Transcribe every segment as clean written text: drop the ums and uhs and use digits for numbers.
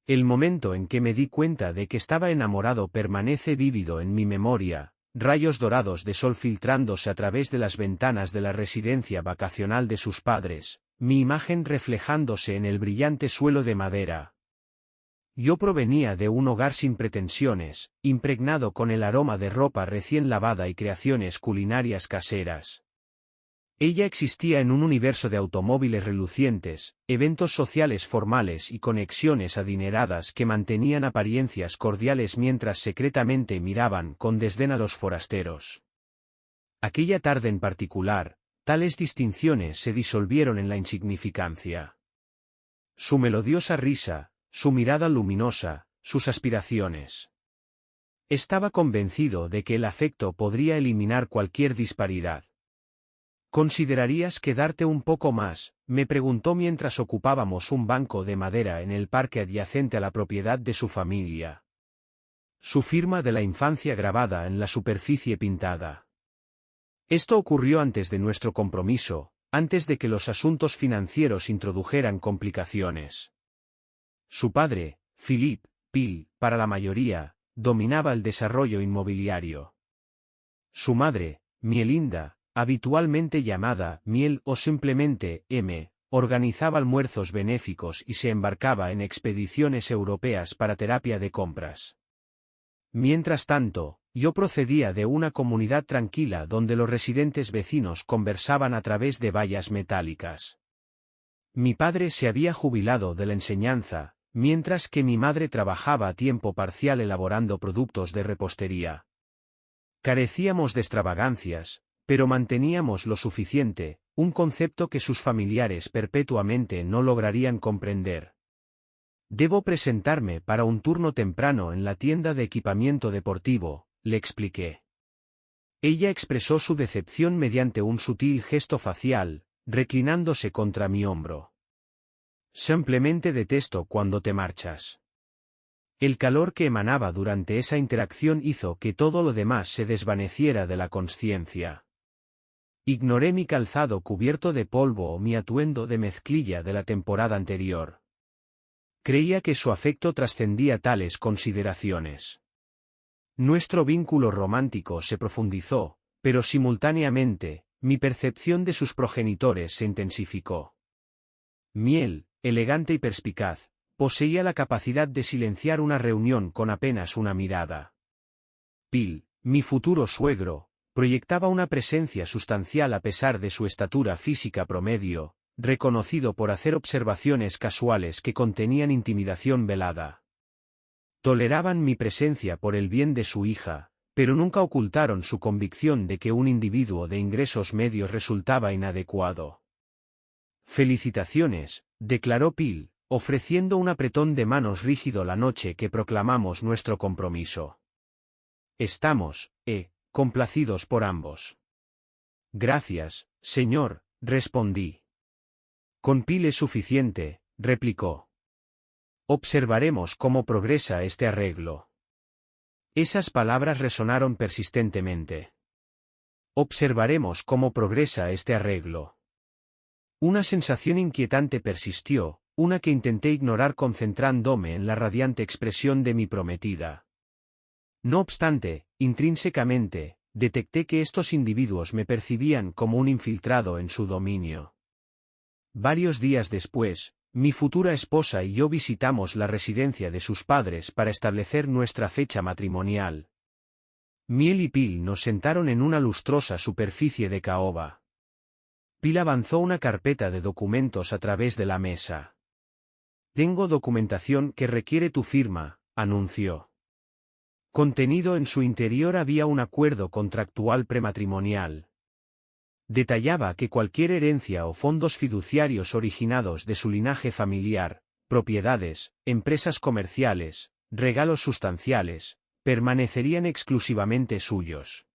El momento en que me di cuenta de que estaba enamorado permanece vívido en mi memoria, rayos dorados de sol filtrándose a través de las ventanas de la residencia vacacional de sus padres, mi imagen reflejándose en el brillante suelo de madera. Yo provenía de un hogar sin pretensiones, impregnado con el aroma de ropa recién lavada y creaciones culinarias caseras. Ella existía en un universo de automóviles relucientes, eventos sociales formales y conexiones adineradas que mantenían apariencias cordiales mientras secretamente miraban con desdén a los forasteros. Aquella tarde en particular, tales distinciones se disolvieron en la insignificancia. Su melodiosa risa, su mirada luminosa, sus aspiraciones. Estaba convencido de que el afecto podría eliminar cualquier disparidad. ¿Considerarías quedarte un poco más?, me preguntó mientras ocupábamos un banco de madera en el parque adyacente a la propiedad de su familia. Su firma de la infancia grabada en la superficie pintada. Esto ocurrió antes de nuestro compromiso, antes de que los asuntos financieros introdujeran complicaciones. Su padre, Philip Peel, para la mayoría, dominaba el desarrollo inmobiliario. Su madre, Mielinda, habitualmente llamada Miel o simplemente M, organizaba almuerzos benéficos y se embarcaba en expediciones europeas para terapia de compras. Mientras tanto, yo procedía de una comunidad tranquila donde los residentes vecinos conversaban a través de vallas metálicas. Mi padre se había jubilado de la enseñanza, mientras que mi madre trabajaba a tiempo parcial elaborando productos de repostería. Carecíamos de extravagancias, pero manteníamos lo suficiente, un concepto que sus familiares perpetuamente no lograrían comprender. Debo presentarme para un turno temprano en la tienda de equipamiento deportivo, le expliqué. Ella expresó su decepción mediante un sutil gesto facial, reclinándose contra mi hombro. Simplemente detesto cuando te marchas. El calor que emanaba durante esa interacción hizo que todo lo demás se desvaneciera de la consciencia. Ignoré mi calzado cubierto de polvo o mi atuendo de mezclilla de la temporada anterior. Creía que su afecto trascendía tales consideraciones. Nuestro vínculo romántico se profundizó, pero simultáneamente, mi percepción de sus progenitores se intensificó. Miel, elegante y perspicaz, poseía la capacidad de silenciar una reunión con apenas una mirada. Peel, mi futuro suegro, proyectaba una presencia sustancial a pesar de su estatura física promedio, reconocido por hacer observaciones casuales que contenían intimidación velada. Toleraban mi presencia por el bien de su hija, pero nunca ocultaron su convicción de que un individuo de ingresos medios resultaba inadecuado. Felicitaciones, declaró Peel, ofreciendo un apretón de manos rígido la noche que proclamamos nuestro compromiso. Estamos, complacidos por ambos. Gracias, señor, respondí. Con Peel es suficiente, replicó. Observaremos cómo progresa este arreglo. Esas palabras resonaron persistentemente. Observaremos cómo progresa este arreglo. Una sensación inquietante persistió, una que intenté ignorar concentrándome en la radiante expresión de mi prometida. No obstante, intrínsecamente, detecté que estos individuos me percibían como un infiltrado en su dominio. Varios días después, mi futura esposa y yo visitamos la residencia de sus padres para establecer nuestra fecha matrimonial. Miel y Peel nos sentaron en una lustrosa superficie de caoba. Peel avanzó una carpeta de documentos a través de la mesa. Tengo documentación que requiere tu firma, anunció. Contenido en su interior había un acuerdo contractual prematrimonial. Detallaba que cualquier herencia o fondos fiduciarios originados de su linaje familiar, propiedades, empresas comerciales, regalos sustanciales, permanecerían exclusivamente suyos.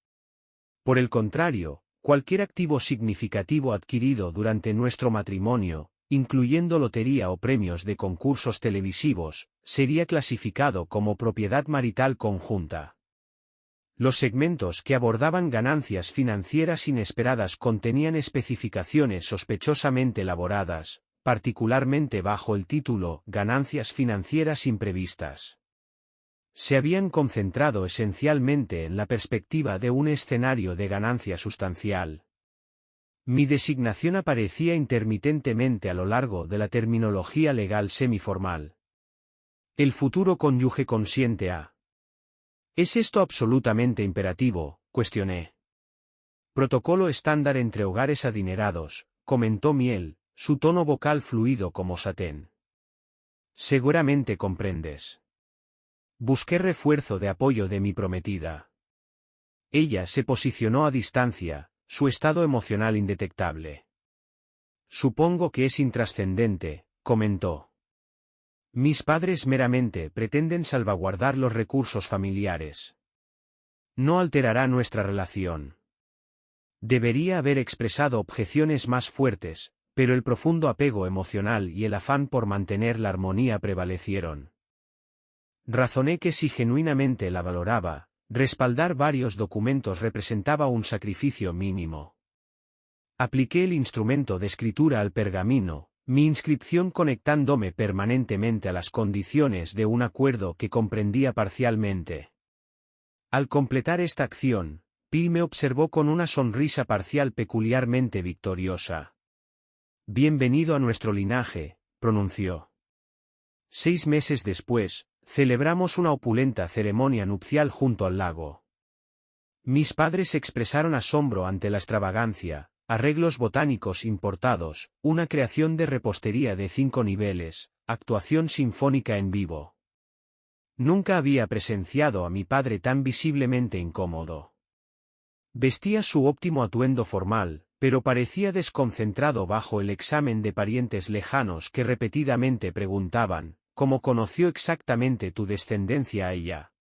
Por el contrario, cualquier activo significativo adquirido durante nuestro matrimonio, incluyendo lotería o premios de concursos televisivos, sería clasificado como propiedad marital conjunta. Los segmentos que abordaban ganancias financieras inesperadas contenían especificaciones sospechosamente elaboradas, particularmente bajo el título Ganancias financieras imprevistas. Se habían concentrado esencialmente en la perspectiva de un escenario de ganancia sustancial. Mi designación aparecía intermitentemente a lo largo de la terminología legal semiformal. El futuro cónyuge consiente a. ¿Es esto absolutamente imperativo?, cuestioné. Protocolo estándar entre hogares adinerados, comentó Miel, su tono vocal fluido como satén. Seguramente comprendes. Busqué refuerzo de apoyo de mi prometida. Ella se posicionó a distancia, su estado emocional indetectable. Supongo que es intrascendente, comentó. Mis padres meramente pretenden salvaguardar los recursos familiares. No alterará nuestra relación. Debería haber expresado objeciones más fuertes, pero el profundo apego emocional y el afán por mantener la armonía prevalecieron. Razoné que si genuinamente la valoraba, respaldar varios documentos representaba un sacrificio mínimo. Apliqué el instrumento de escritura al pergamino, mi inscripción conectándome permanentemente a las condiciones de un acuerdo que comprendía parcialmente. Al completar esta acción, Pil me observó con una sonrisa parcial peculiarmente victoriosa. Bienvenido a nuestro linaje, pronunció. 6 meses después, celebramos una opulenta ceremonia nupcial junto al lago. Mis padres expresaron asombro ante la extravagancia, arreglos botánicos importados, una creación de repostería de 5 niveles, actuación sinfónica en vivo. Nunca había presenciado a mi padre tan visiblemente incómodo. Vestía su óptimo atuendo formal, pero parecía desconcentrado bajo el examen de parientes lejanos que repetidamente preguntaban, ¿cómo conoció exactamente tu descendencia a ella?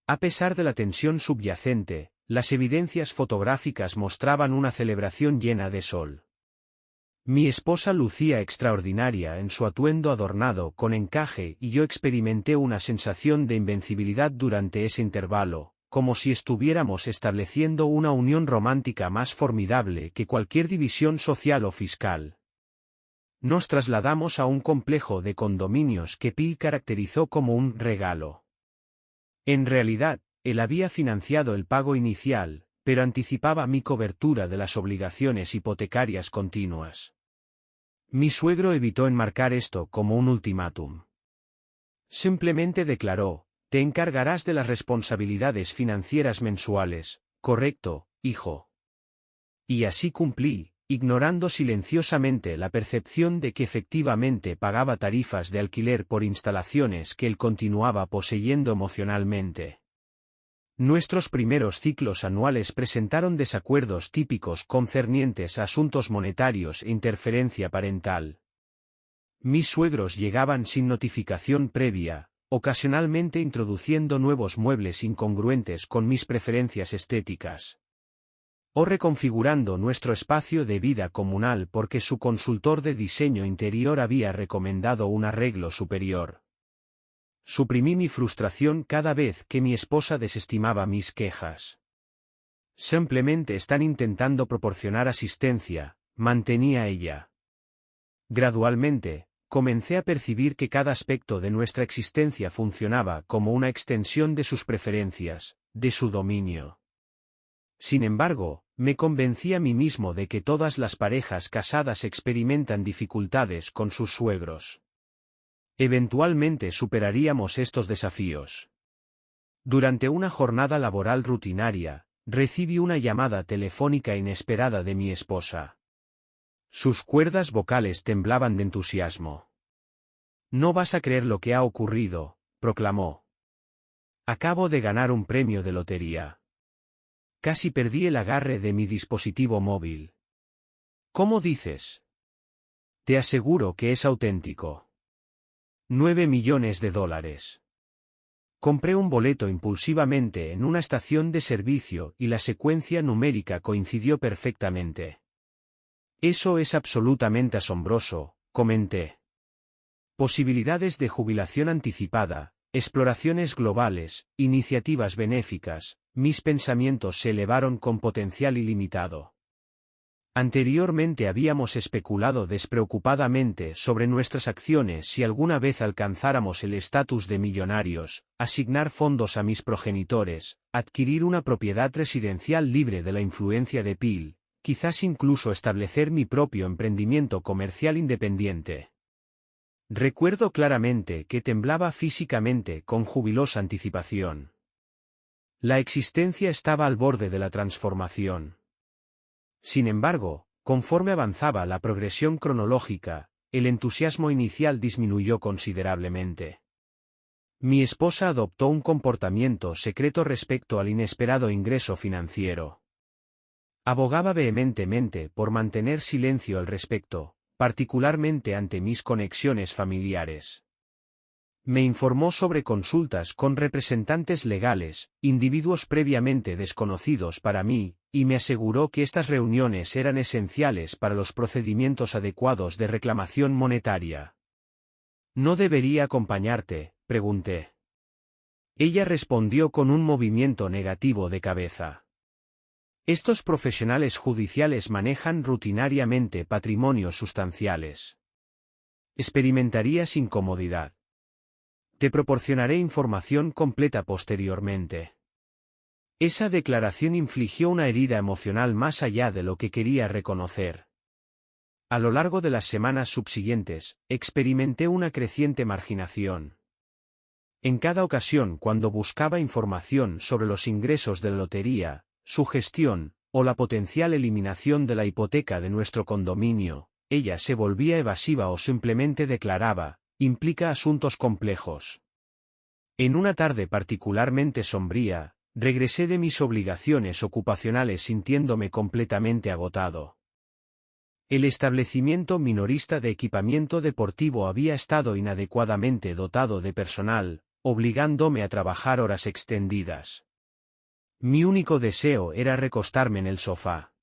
A pesar de la tensión subyacente, las evidencias fotográficas mostraban una celebración llena de sol. Mi esposa lucía extraordinaria en su atuendo adornado con encaje y yo experimenté una sensación de invencibilidad durante ese intervalo, como si estuviéramos estableciendo una unión romántica más formidable que cualquier división social o fiscal. Nos trasladamos a un complejo de condominios que Pil caracterizó como un regalo. En realidad, él había financiado el pago inicial, pero anticipaba mi cobertura de las obligaciones hipotecarias continuas. Mi suegro evitó enmarcar esto como un ultimátum. Simplemente declaró: te encargarás de las responsabilidades financieras mensuales, ¿correcto, hijo? Y así cumplí, ignorando silenciosamente la percepción de que efectivamente pagaba tarifas de alquiler por instalaciones que él continuaba poseyendo emocionalmente. Nuestros primeros ciclos anuales presentaron desacuerdos típicos concernientes a asuntos monetarios e interferencia parental. Mis suegros llegaban sin notificación previa, ocasionalmente introduciendo nuevos muebles incongruentes con mis preferencias estéticas. O reconfigurando nuestro espacio de vida comunal porque su consultor de diseño interior había recomendado un arreglo superior. Suprimí mi frustración cada vez que mi esposa desestimaba mis quejas. Simplemente están intentando proporcionar asistencia, mantenía ella. Gradualmente, comencé a percibir que cada aspecto de nuestra existencia funcionaba como una extensión de sus preferencias, de su dominio. Sin embargo, me convencí a mí mismo de que todas las parejas casadas experimentan dificultades con sus suegros. Eventualmente superaríamos estos desafíos. Durante una jornada laboral rutinaria, recibí una llamada telefónica inesperada de mi esposa. Sus cuerdas vocales temblaban de entusiasmo. No vas a creer lo que ha ocurrido, proclamó. Acabo de ganar un premio de lotería. Casi perdí el agarre de mi dispositivo móvil. ¿Cómo dices? Te aseguro que es auténtico. 9 millones de dólares. Compré un boleto impulsivamente en una estación de servicio y la secuencia numérica coincidió perfectamente. Eso es absolutamente asombroso, comenté. Posibilidades de jubilación anticipada, exploraciones globales, iniciativas benéficas, mis pensamientos se elevaron con potencial ilimitado. Anteriormente habíamos especulado despreocupadamente sobre nuestras acciones si alguna vez alcanzáramos el estatus de millonarios, asignar fondos a mis progenitores, adquirir una propiedad residencial libre de la influencia de Peel, quizás incluso establecer mi propio emprendimiento comercial independiente. Recuerdo claramente que temblaba físicamente con jubilosa anticipación. La existencia estaba al borde de la transformación. Sin embargo, conforme avanzaba la progresión cronológica, el entusiasmo inicial disminuyó considerablemente. Mi esposa adoptó un comportamiento secreto respecto al inesperado ingreso financiero. Abogaba vehementemente por mantener silencio al respecto, particularmente ante mis conexiones familiares. Me informó sobre consultas con representantes legales, individuos previamente desconocidos para mí, y me aseguró que estas reuniones eran esenciales para los procedimientos adecuados de reclamación monetaria. ¿No debería acompañarte?, pregunté. Ella respondió con un movimiento negativo de cabeza. Estos profesionales judiciales manejan rutinariamente patrimonios sustanciales. Experimentarías incomodidad. Te proporcionaré información completa posteriormente. Esa declaración infligió una herida emocional más allá de lo que quería reconocer. A lo largo de las semanas subsiguientes, experimenté una creciente marginación. En cada ocasión cuando buscaba información sobre los ingresos de la lotería, su gestión, o la potencial eliminación de la hipoteca de nuestro condominio, ella se volvía evasiva o simplemente declaraba: implica asuntos complejos. En una tarde particularmente sombría, regresé de mis obligaciones ocupacionales sintiéndome completamente agotado. El establecimiento minorista de equipamiento deportivo había estado inadecuadamente dotado de personal, obligándome a trabajar horas extendidas. Mi único deseo era recostarme en el sofá.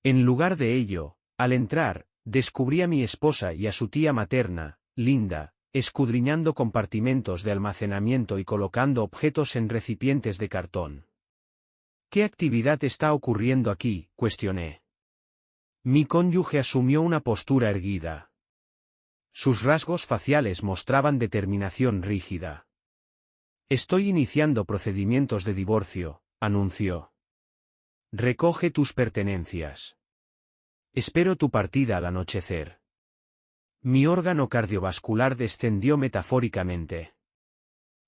En lugar de ello, al entrar, descubrí a mi esposa y a su tía materna, Linda, escudriñando compartimentos de almacenamiento y colocando objetos en recipientes de cartón. ¿Qué actividad está ocurriendo aquí?, cuestioné. Mi cónyuge asumió una postura erguida. Sus rasgos faciales mostraban determinación rígida. Estoy iniciando procedimientos de divorcio, anunció. Recoge tus pertenencias. Espero tu partida al anochecer. Mi órgano cardiovascular descendió metafóricamente.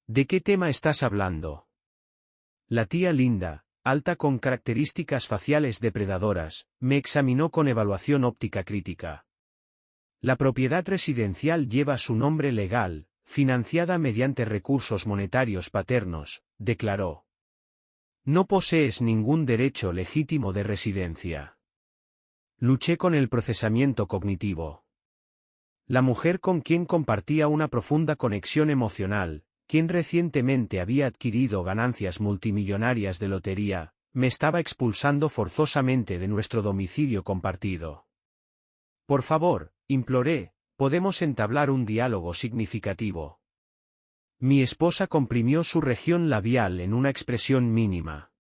¿De qué tema estás hablando? La tía Linda, alta con características faciales depredadoras, me examinó con evaluación óptica crítica. La propiedad residencial lleva su nombre legal, financiada mediante recursos monetarios paternos, declaró. No posees ningún derecho legítimo de residencia. Luché con el procesamiento cognitivo. La mujer con quien compartía una profunda conexión emocional, quien recientemente había adquirido ganancias multimillonarias de lotería, me estaba expulsando forzosamente de nuestro domicilio compartido. Por favor, imploré, podemos entablar un diálogo significativo. Mi esposa comprimió su región labial en una expresión mínima.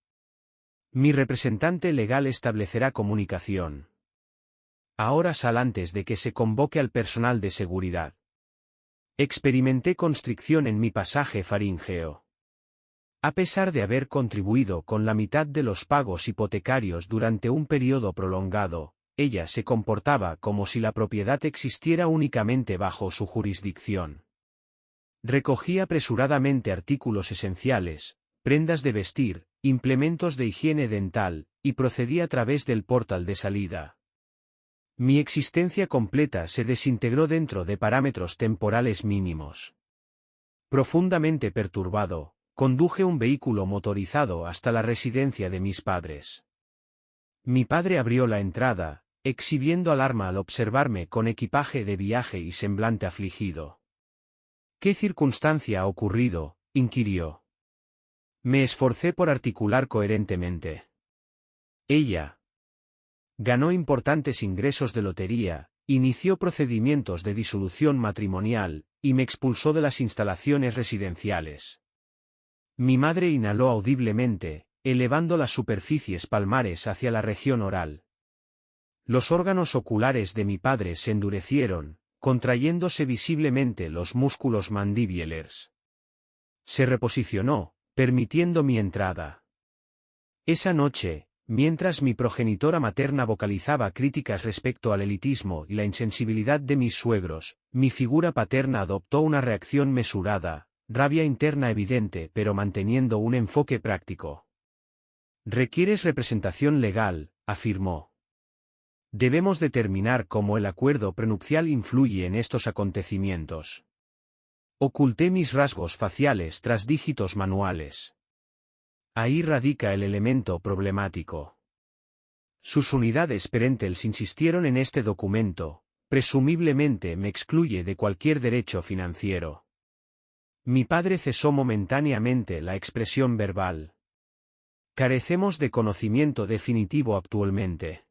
Mi representante legal establecerá comunicación. Ahora sal antes de que se convoque al personal de seguridad. Experimenté constricción en mi pasaje faríngeo. A pesar de haber contribuido con la mitad de los pagos hipotecarios durante un periodo prolongado, ella se comportaba como si la propiedad existiera únicamente bajo su jurisdicción. Recogí apresuradamente artículos esenciales, prendas de vestir, implementos de higiene dental, y procedí a través del portal de salida. Mi existencia completa se desintegró dentro de parámetros temporales mínimos. Profundamente perturbado, conduje un vehículo motorizado hasta la residencia de mis padres. Mi padre abrió la entrada, exhibiendo alarma al observarme con equipaje de viaje y semblante afligido. ¿Qué circunstancia ha ocurrido?, inquirió. Me esforcé por articular coherentemente. Ella ganó importantes ingresos de lotería, inició procedimientos de disolución matrimonial, y me expulsó de las instalaciones residenciales. Mi madre inhaló audiblemente, elevando las superficies palmares hacia la región oral. Los órganos oculares de mi padre se endurecieron, contrayéndose visiblemente los músculos mandibular. Se reposicionó, permitiendo mi entrada. Esa noche, mientras mi progenitora materna vocalizaba críticas respecto al elitismo y la insensibilidad de mis suegros, mi figura paterna adoptó una reacción mesurada, rabia interna evidente pero manteniendo un enfoque práctico. «Requieres representación legal», afirmó. «Debemos determinar cómo el acuerdo prenupcial influye en estos acontecimientos». Oculté mis rasgos faciales tras dígitos manuales. Ahí radica el elemento problemático. Sus unidades parentales insistieron en este documento, presumiblemente me excluye de cualquier derecho financiero. Mi padre cesó momentáneamente la expresión verbal. Carecemos de conocimiento definitivo actualmente.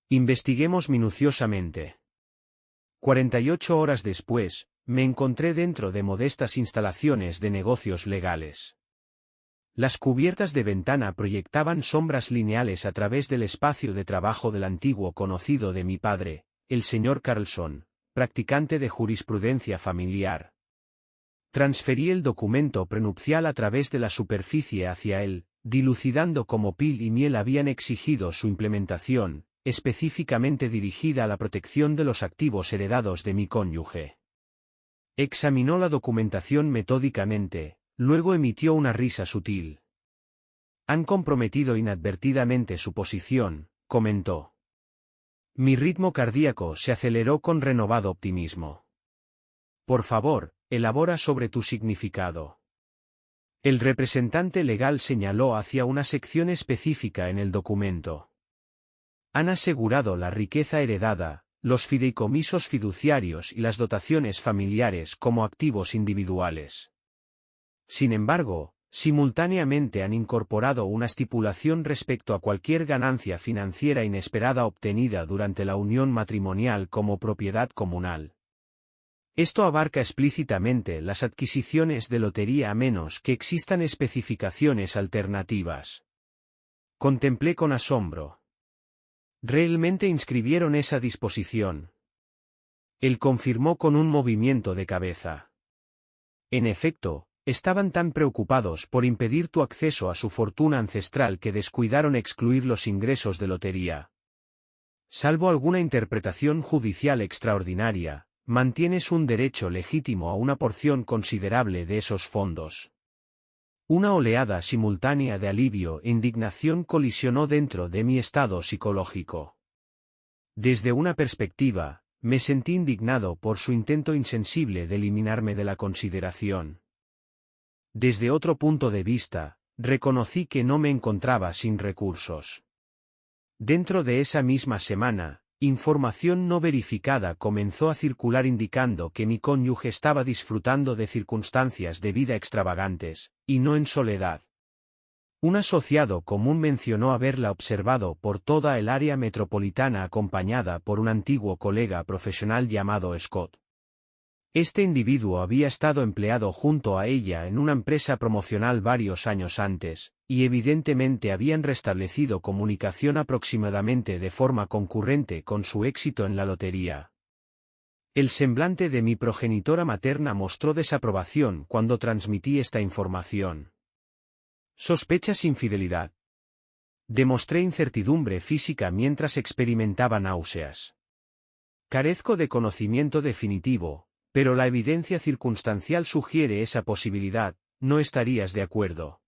Investiguemos minuciosamente. 48 horas después, me encontré dentro de modestas instalaciones de negocios legales. Las cubiertas de ventana proyectaban sombras lineales a través del espacio de trabajo del antiguo conocido de mi padre, el señor Carlson, practicante de jurisprudencia familiar. Transferí el documento prenupcial a través de la superficie hacia él, dilucidando cómo Pil y Miel habían exigido su implementación, específicamente dirigida a la protección de los activos heredados de mi cónyuge. Examinó la documentación metódicamente, luego emitió una risa sutil. «Han comprometido inadvertidamente su posición», comentó. Mi ritmo cardíaco se aceleró con renovado optimismo. «Por favor, elabora sobre tu significado». El representante legal señaló hacia una sección específica en el documento. «Han asegurado la riqueza heredada, los fideicomisos fiduciarios y las dotaciones familiares como activos individuales. Sin embargo, simultáneamente han incorporado una estipulación respecto a cualquier ganancia financiera inesperada obtenida durante la unión matrimonial como propiedad comunal. Esto abarca explícitamente las adquisiciones de lotería a menos que existan especificaciones alternativas». Contemplé con asombro. ¿Realmente inscribieron esa disposición? Él confirmó con un movimiento de cabeza. En efecto, estaban tan preocupados por impedir tu acceso a su fortuna ancestral que descuidaron excluir los ingresos de lotería. Salvo alguna interpretación judicial extraordinaria, mantienes un derecho legítimo a una porción considerable de esos fondos. Una oleada simultánea de alivio e indignación colisionó dentro de mi estado psicológico. Desde una perspectiva, me sentí indignado por su intento insensible de eliminarme de la consideración. Desde otro punto de vista, reconocí que no me encontraba sin recursos. Dentro de esa misma semana, información no verificada comenzó a circular indicando que mi cónyuge estaba disfrutando de circunstancias de vida extravagantes, y no en soledad. Un asociado común mencionó haberla observado por toda el área metropolitana acompañada por un antiguo colega profesional llamado Scott. Este individuo había estado empleado junto a ella en una empresa promocional varios años antes, y evidentemente habían restablecido comunicación aproximadamente de forma concurrente con su éxito en la lotería. El semblante de mi progenitora materna mostró desaprobación cuando transmití esta información. ¿Sospechas infidelidad? Demostré incertidumbre física mientras experimentaba náuseas. Carezco de conocimiento definitivo, pero la evidencia circunstancial sugiere esa posibilidad, ¿no estarías de acuerdo?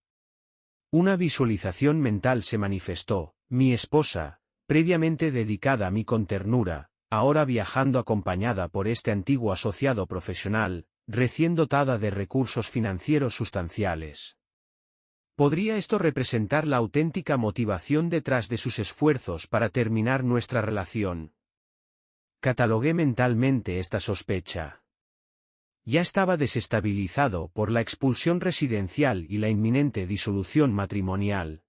Una visualización mental se manifestó, mi esposa, previamente dedicada a mí con ternura, ahora viajando acompañada por este antiguo asociado profesional, recién dotada de recursos financieros sustanciales. ¿Podría esto representar la auténtica motivación detrás de sus esfuerzos para terminar nuestra relación? Catalogué mentalmente esta sospecha. Ya estaba desestabilizado por la expulsión residencial y la inminente disolución matrimonial.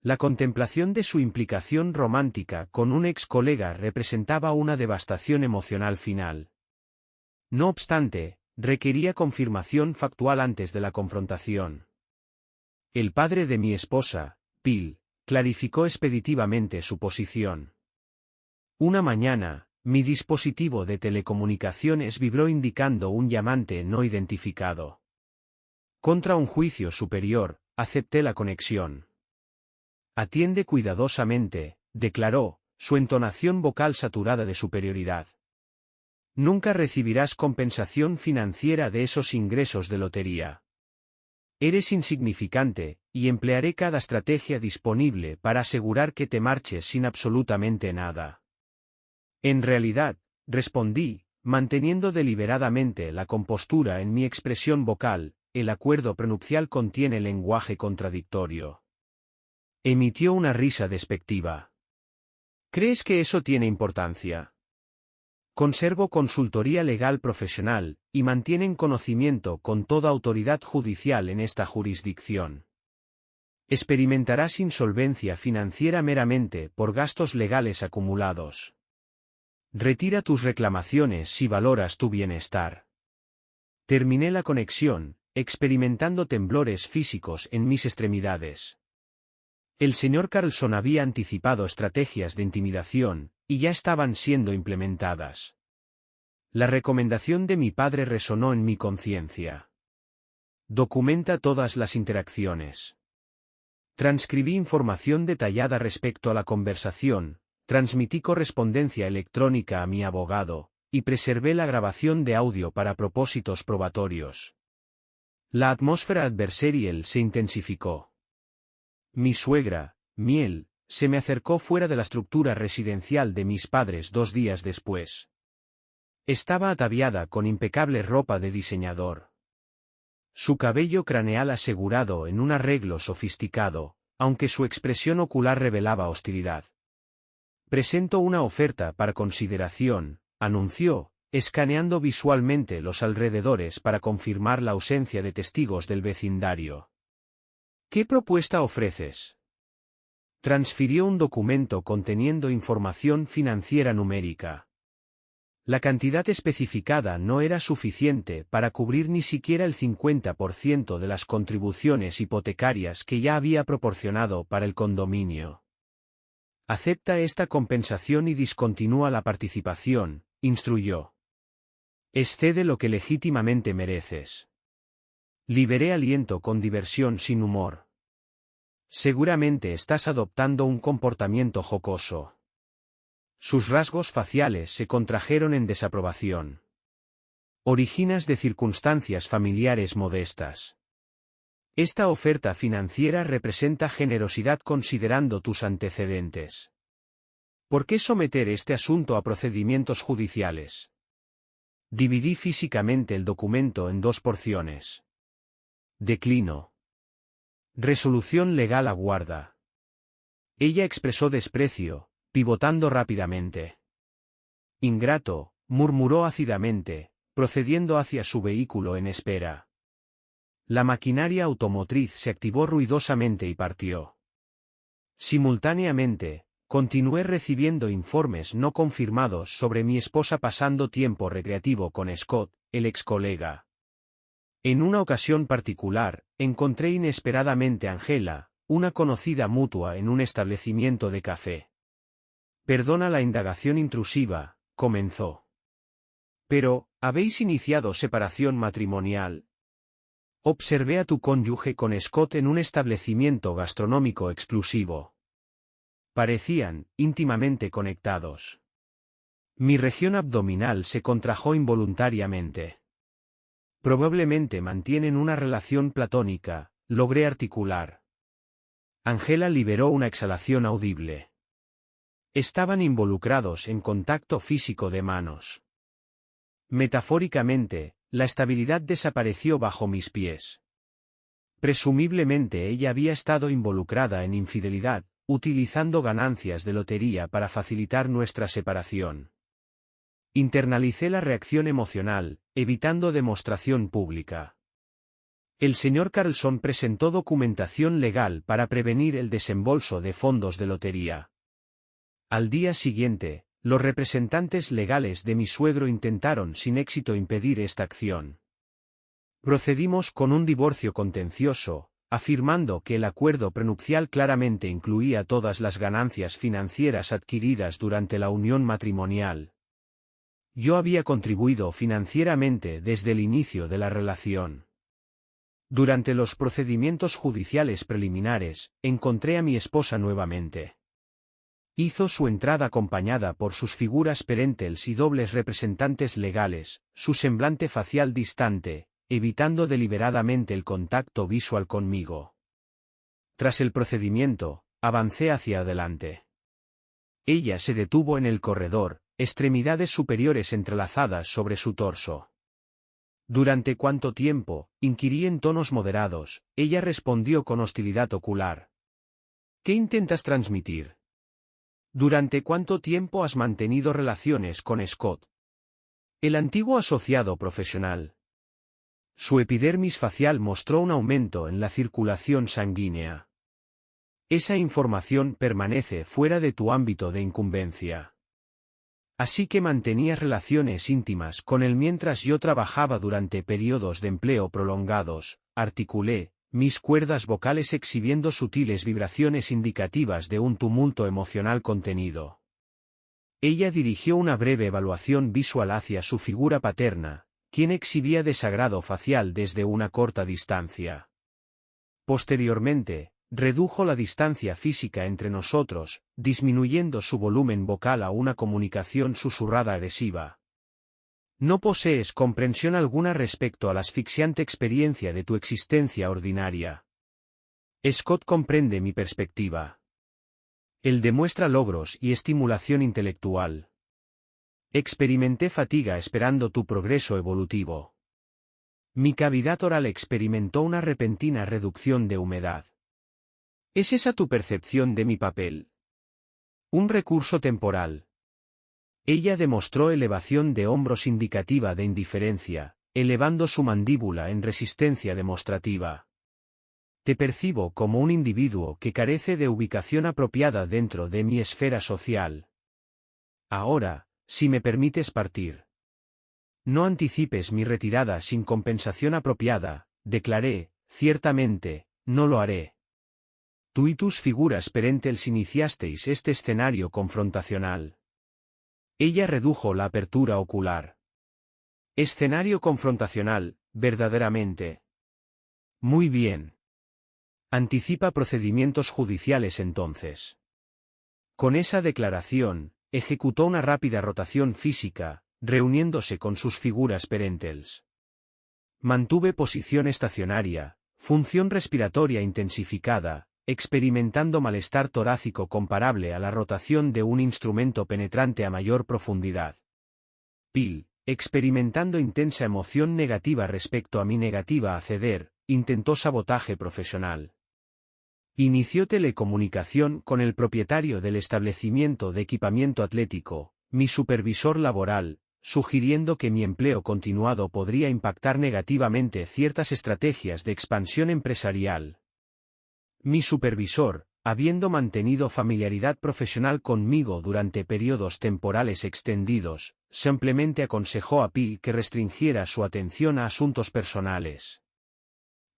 La contemplación de su implicación romántica con un ex colega representaba una devastación emocional final. No obstante, requería confirmación factual antes de la confrontación. El padre de mi esposa, Bill, clarificó expeditivamente su posición. Una mañana, mi dispositivo de telecomunicaciones vibró indicando un llamante no identificado. Contra un juicio superior, acepté la conexión. Atiende cuidadosamente, declaró, su entonación vocal saturada de superioridad. Nunca recibirás compensación financiera de esos ingresos de lotería. Eres insignificante, y emplearé cada estrategia disponible para asegurar que te marches sin absolutamente nada. En realidad, respondí, manteniendo deliberadamente la compostura en mi expresión vocal, el acuerdo prenupcial contiene lenguaje contradictorio. Emitió una risa despectiva. ¿Crees que eso tiene importancia? Conservo consultoría legal profesional, y mantienen conocimiento con toda autoridad judicial en esta jurisdicción. Experimentarás insolvencia financiera meramente por gastos legales acumulados. Retira tus reclamaciones si valoras tu bienestar. Terminé la conexión, experimentando temblores físicos en mis extremidades. El señor Carlson había anticipado estrategias de intimidación, y ya estaban siendo implementadas. La recomendación de mi padre resonó en mi conciencia. Documenta todas las interacciones. Transcribí información detallada respecto a la conversación, transmití correspondencia electrónica a mi abogado, y preservé la grabación de audio para propósitos probatorios. La atmósfera adversarial se intensificó. Mi suegra, Miel, se me acercó fuera de la estructura residencial de mis padres 2 días después. Estaba ataviada con impecable ropa de diseñador. Su cabello craneal asegurado en un arreglo sofisticado, aunque su expresión ocular revelaba hostilidad. Presento una oferta para consideración, anunció, escaneando visualmente los alrededores para confirmar la ausencia de testigos del vecindario. ¿Qué propuesta ofreces? Transfirió un documento conteniendo información financiera numérica. La cantidad especificada no era suficiente para cubrir ni siquiera el 50% de las contribuciones hipotecarias que ya había proporcionado para el condominio. Acepta esta compensación y discontinúa la participación, instruyó. Excede lo que legítimamente mereces. Liberé aliento con diversión sin humor. Seguramente estás adoptando un comportamiento jocoso. Sus rasgos faciales se contrajeron en desaprobación. Originas de circunstancias familiares modestas. Esta oferta financiera representa generosidad considerando tus antecedentes. ¿Por qué someter este asunto a procedimientos judiciales? Dividí físicamente el documento en 2 porciones. Declino. Resolución legal aguarda. Ella expresó desprecio, pivotando rápidamente. Ingrato, murmuró ácidamente, procediendo hacia su vehículo en espera. La maquinaria automotriz se activó ruidosamente y partió. Simultáneamente, continué recibiendo informes no confirmados sobre mi esposa pasando tiempo recreativo con Scott, el ex colega. En una ocasión particular, encontré inesperadamente a Angela, una conocida mutua en un establecimiento de café. Perdona la indagación intrusiva, comenzó. Pero, ¿habéis iniciado separación matrimonial? Observé a tu cónyuge con Scott en un establecimiento gastronómico exclusivo. Parecían íntimamente conectados. Mi región abdominal se contrajo involuntariamente. Probablemente mantienen una relación platónica, logré articular. Angela liberó una exhalación audible. Estaban involucrados en contacto físico de manos. Metafóricamente, la estabilidad desapareció bajo mis pies. Presumiblemente ella había estado involucrada en infidelidad, utilizando ganancias de lotería para facilitar nuestra separación. Internalicé la reacción emocional, evitando demostración pública. El señor Carlson presentó documentación legal para prevenir el desembolso de fondos de lotería. Al día siguiente, los representantes legales de mi suegro intentaron sin éxito impedir esta acción. Procedimos con un divorcio contencioso, afirmando que el acuerdo prenupcial claramente incluía todas las ganancias financieras adquiridas durante la unión matrimonial. Yo había contribuido financieramente desde el inicio de la relación. Durante los procedimientos judiciales preliminares, encontré a mi esposa nuevamente. Hizo su entrada acompañada por sus figuras parentales y dobles representantes legales, su semblante facial distante, evitando deliberadamente el contacto visual conmigo. Tras el procedimiento, avancé hacia adelante. Ella se detuvo en el corredor, extremidades superiores entrelazadas sobre su torso. ¿Durante cuánto tiempo?, inquirí en tonos moderados. Ella respondió con hostilidad ocular. ¿Qué intentas transmitir? ¿Durante cuánto tiempo has mantenido relaciones con Scott? El antiguo asociado profesional. Su epidermis facial mostró un aumento en la circulación sanguínea. Esa información permanece fuera de tu ámbito de incumbencia. Así que mantenías relaciones íntimas con él mientras yo trabajaba durante periodos de empleo prolongados, articulé, mis cuerdas vocales exhibiendo sutiles vibraciones indicativas de un tumulto emocional contenido. Ella dirigió una breve evaluación visual hacia su figura paterna, quien exhibía desagrado facial desde una corta distancia. Posteriormente, redujo la distancia física entre nosotros, disminuyendo su volumen vocal a una comunicación susurrada agresiva. No posees comprensión alguna respecto a la asfixiante experiencia de tu existencia ordinaria. Scott comprende mi perspectiva. Él demuestra logros y estimulación intelectual. Experimenté fatiga esperando tu progreso evolutivo. Mi cavidad oral experimentó una repentina reducción de humedad. ¿Es esa tu percepción de mi papel? Un recurso temporal. Ella demostró elevación de hombros indicativa de indiferencia, elevando su mandíbula en resistencia demostrativa. Te percibo como un individuo que carece de ubicación apropiada dentro de mi esfera social. Ahora, si me permites partir. No anticipes mi retirada sin compensación apropiada, declaré, ciertamente, no lo haré. Tú y tus figuras parentales iniciasteis este escenario confrontacional. Ella redujo la apertura ocular. Escenario confrontacional, verdaderamente. Muy bien. Anticipa procedimientos judiciales entonces. Con esa declaración, ejecutó una rápida rotación física, reuniéndose con sus figuras parentales. Mantuve posición estacionaria, función respiratoria intensificada, experimentando malestar torácico comparable a la rotación de un instrumento penetrante a mayor profundidad. Pil, experimentando intensa emoción negativa respecto a mi negativa a ceder, intentó sabotaje profesional. Inició telecomunicación con el propietario del establecimiento de equipamiento atlético, mi supervisor laboral, sugiriendo que mi empleo continuado podría impactar negativamente ciertas estrategias de expansión empresarial. Mi supervisor, habiendo mantenido familiaridad profesional conmigo durante periodos temporales extendidos, simplemente aconsejó a Pil que restringiera su atención a asuntos personales.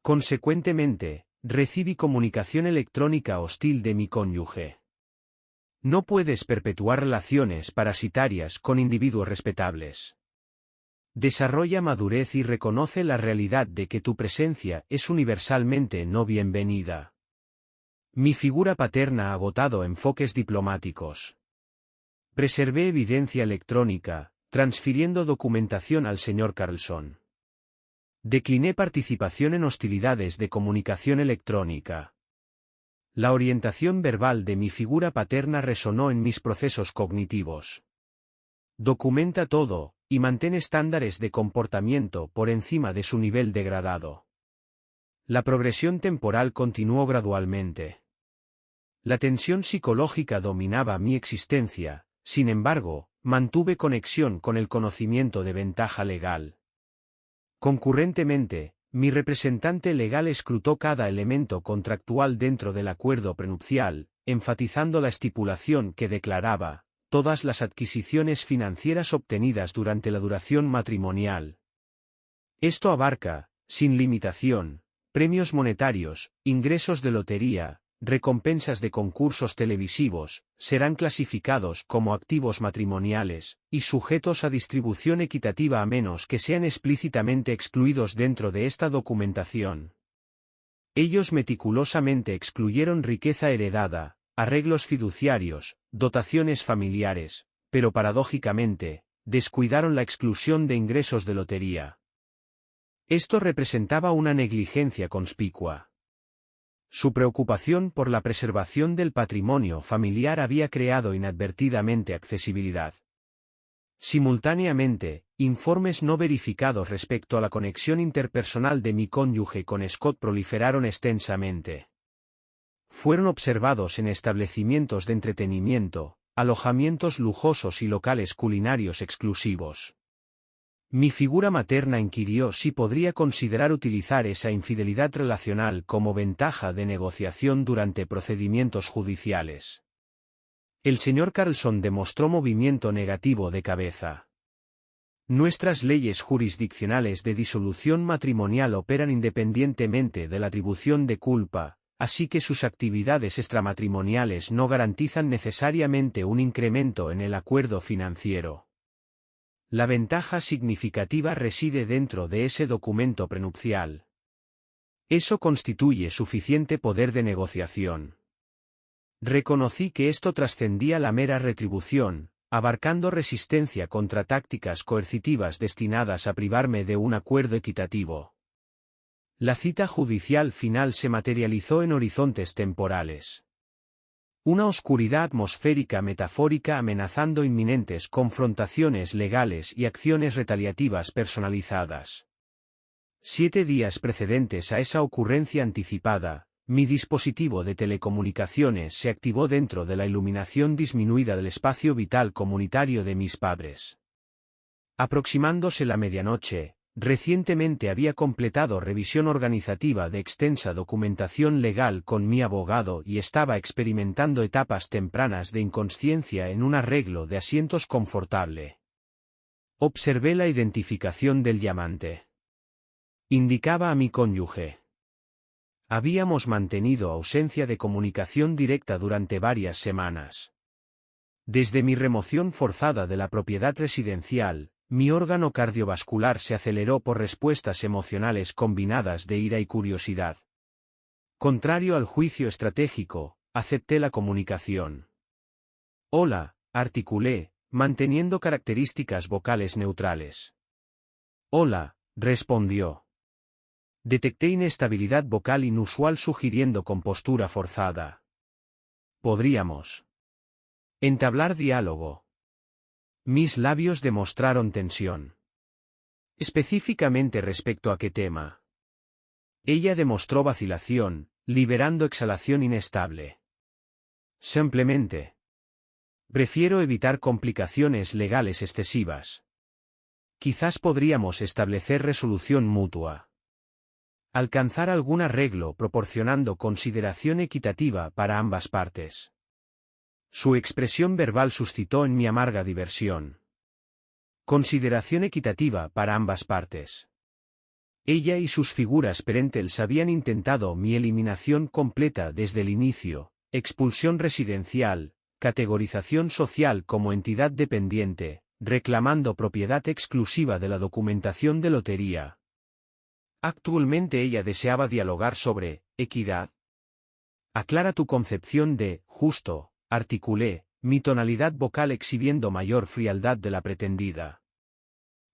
Consecuentemente, recibí comunicación electrónica hostil de mi cónyuge. No puedes perpetuar relaciones parasitarias con individuos respetables. Desarrolla madurez y reconoce la realidad de que tu presencia es universalmente no bienvenida. Mi figura paterna ha agotado enfoques diplomáticos. Preservé evidencia electrónica, transfiriendo documentación al señor Carlson. Decliné participación en hostilidades de comunicación electrónica. La orientación verbal de mi figura paterna resonó en mis procesos cognitivos. Documenta todo, y mantén estándares de comportamiento por encima de su nivel degradado. La progresión temporal continuó gradualmente. La tensión psicológica dominaba mi existencia, sin embargo, mantuve conexión con el conocimiento de ventaja legal. Concurrentemente, mi representante legal escrutó cada elemento contractual dentro del acuerdo prenupcial, enfatizando la estipulación que declaraba, todas las adquisiciones financieras obtenidas durante la duración matrimonial. Esto abarca, sin limitación, premios monetarios, ingresos de lotería, recompensas de concursos televisivos, serán clasificados como activos matrimoniales, y sujetos a distribución equitativa a menos que sean explícitamente excluidos dentro de esta documentación. Ellos meticulosamente excluyeron riqueza heredada, arreglos fiduciarios, dotaciones familiares, pero paradójicamente, descuidaron la exclusión de ingresos de lotería. Esto representaba una negligencia conspicua. Su preocupación por la preservación del patrimonio familiar había creado inadvertidamente accesibilidad. Simultáneamente, informes no verificados respecto a la conexión interpersonal de mi cónyuge con Scott proliferaron extensamente. Fueron observados en establecimientos de entretenimiento, alojamientos lujosos y locales culinarios exclusivos. Mi figura materna inquirió si podría considerar utilizar esa infidelidad relacional como ventaja de negociación durante procedimientos judiciales. El señor Carlson demostró movimiento negativo de cabeza. Nuestras leyes jurisdiccionales de disolución matrimonial operan independientemente de la atribución de culpa, así que sus actividades extramatrimoniales no garantizan necesariamente un incremento en el acuerdo financiero. La ventaja significativa reside dentro de ese documento prenupcial. Eso constituye suficiente poder de negociación. Reconocí que esto trascendía la mera retribución, abarcando resistencia contra tácticas coercitivas destinadas a privarme de un acuerdo equitativo. La cita judicial final se materializó en horizontes temporales. Una oscuridad atmosférica metafórica amenazando inminentes confrontaciones legales y acciones retaliativas personalizadas. 7 días precedentes a esa ocurrencia anticipada, mi dispositivo de telecomunicaciones se activó dentro de la iluminación disminuida del espacio vital comunitario de mis padres. Aproximándose la medianoche, recientemente había completado revisión organizativa de extensa documentación legal con mi abogado y estaba experimentando etapas tempranas de inconsciencia en un arreglo de asientos confortable. Observé la identificación del llamante. Indicaba a mi cónyuge. Habíamos mantenido ausencia de comunicación directa durante varias semanas. Desde mi remoción forzada de la propiedad residencial, mi órgano cardiovascular se aceleró por respuestas emocionales combinadas de ira y curiosidad. Contrario al juicio estratégico, acepté la comunicación. Hola, articulé, manteniendo características vocales neutrales. Hola, respondió. Detecté inestabilidad vocal inusual sugiriendo compostura forzada. Podríamos entablar diálogo. Mis labios demostraron tensión. Específicamente respecto a qué tema. Ella demostró vacilación, liberando exhalación inestable. Simplemente. Prefiero evitar complicaciones legales excesivas. Quizás podríamos establecer resolución mutua. Alcanzar algún arreglo proporcionando consideración equitativa para ambas partes. Su expresión verbal suscitó en mí amarga diversión. Consideración equitativa para ambas partes. Ella y sus figuras perentels habían intentado mi eliminación completa desde el inicio, expulsión residencial, categorización social como entidad dependiente, reclamando propiedad exclusiva de la documentación de lotería. Actualmente ella deseaba dialogar sobre equidad. Aclara tu concepción de justo. Articulé, mi tonalidad vocal exhibiendo mayor frialdad de la pretendida.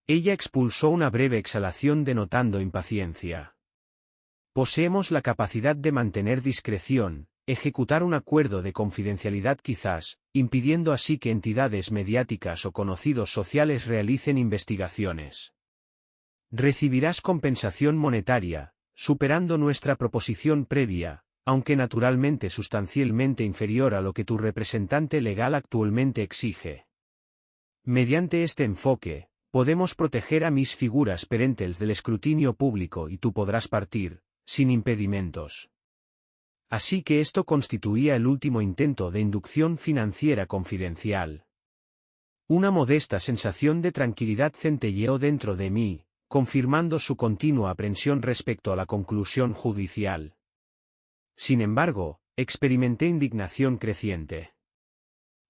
Ella expulsó una breve exhalación denotando impaciencia. Poseemos la capacidad de mantener discreción, ejecutar un acuerdo de confidencialidad quizás, impidiendo así que entidades mediáticas o conocidos sociales realicen investigaciones. Recibirás compensación monetaria, superando nuestra proposición previa, aunque naturalmente sustancialmente inferior a lo que tu representante legal actualmente exige. Mediante este enfoque, podemos proteger a mis figuras perentels del escrutinio público y tú podrás partir, sin impedimentos. Así que esto constituía el último intento de inducción financiera confidencial. Una modesta sensación de tranquilidad centelleó dentro de mí, confirmando su continua aprensión respecto a la conclusión judicial. Sin embargo, experimenté indignación creciente.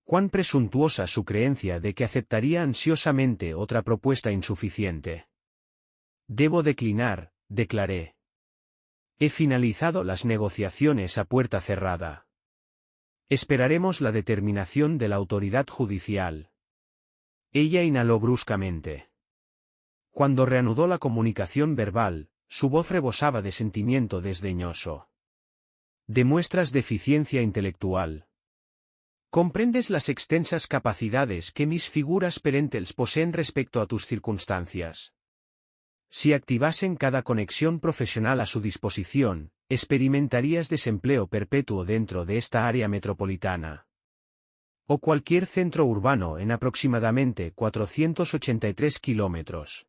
Cuán presuntuosa su creencia de que aceptaría ansiosamente otra propuesta insuficiente. Debo declinar, declaré. He finalizado las negociaciones a puerta cerrada. Esperaremos la determinación de la autoridad judicial. Ella inhaló bruscamente. Cuando reanudó la comunicación verbal, su voz rebosaba de sentimiento desdeñoso. Demuestras deficiencia intelectual. ¿Comprendes las extensas capacidades que mis figuras perentels poseen respecto a tus circunstancias? Si activasen cada conexión profesional a su disposición, experimentarías desempleo perpetuo dentro de esta área metropolitana. O cualquier centro urbano en aproximadamente 483 kilómetros.